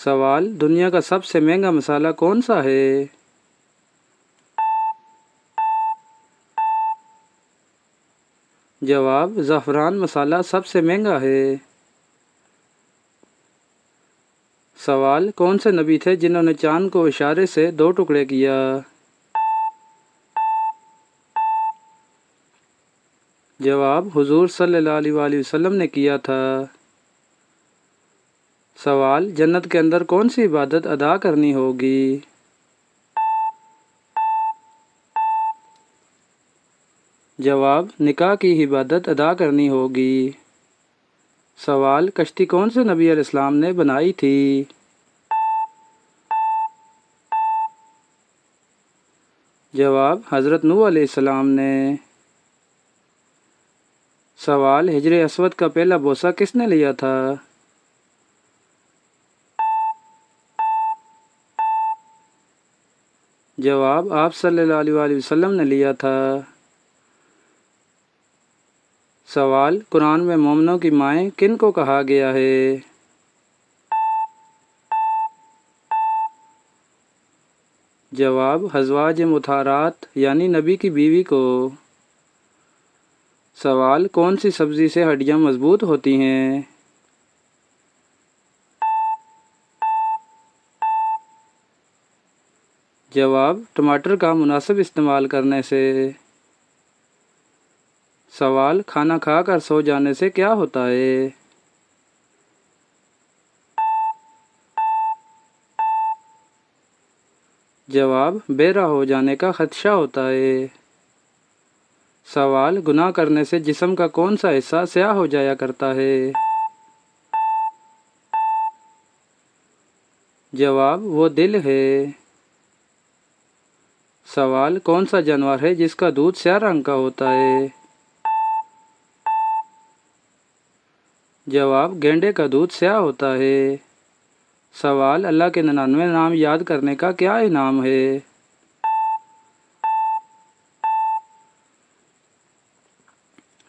سوال: دنیا کا سب سے مہنگا مسالہ کون سا ہے؟ جواب: زعفران مسالہ سب سے مہنگا ہے۔ سوال: کون سے نبی تھے جنہوں نے چاند کو اشارے سے 2 ٹکڑے کیا؟ جواب: حضور صلی اللہ علیہ وآلہ وسلم نے کیا تھا۔ سوال: جنت کے اندر کون سی عبادت ادا کرنی ہوگی؟ جواب: نکاح کی عبادت ادا کرنی ہوگی۔ سوال: کشتی کون سے نبی علیہ السلام نے بنائی تھی؟ جواب: حضرت نوح علیہ السلام نے۔ سوال: حجر اسود کا پہلا بوسہ کس نے لیا تھا؟ جواب: آپ صلی اللہ علیہ وآلہ وسلم نے لیا تھا۔ سوال: قرآن میں مومنوں کی مائیں کن کو کہا گیا ہے؟ جواب: ازواج مطہرات یعنی نبی کی بیوی کو۔ سوال: کون سی سبزی سے ہڈیاں مضبوط ہوتی ہیں؟ جواب: ٹماٹر کا مناسب استعمال کرنے سے۔ سوال: کھانا کھا کر سو جانے سے کیا ہوتا ہے؟ جواب: بہرا ہو جانے کا خدشہ ہوتا ہے۔ سوال: گناہ کرنے سے جسم کا کون سا حصہ سیاہ ہو جایا کرتا ہے؟ جواب: وہ دل ہے۔ سوال: کون سا جانور ہے جس کا دودھ سیاہ رنگ کا ہوتا ہے؟ جواب: گینڈے کا دودھ سیاہ ہوتا ہے۔ سوال: اللہ کے 99 نام یاد کرنے کا کیا انعام ہے؟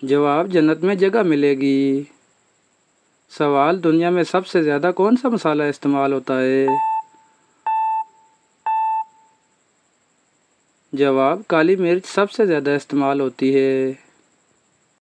جواب: جنت میں جگہ ملے گی۔ سوال: دنیا میں سب سے زیادہ کون سا مسالہ استعمال ہوتا ہے؟ جواب: کالی مرچ سب سے زیادہ استعمال ہوتی ہے۔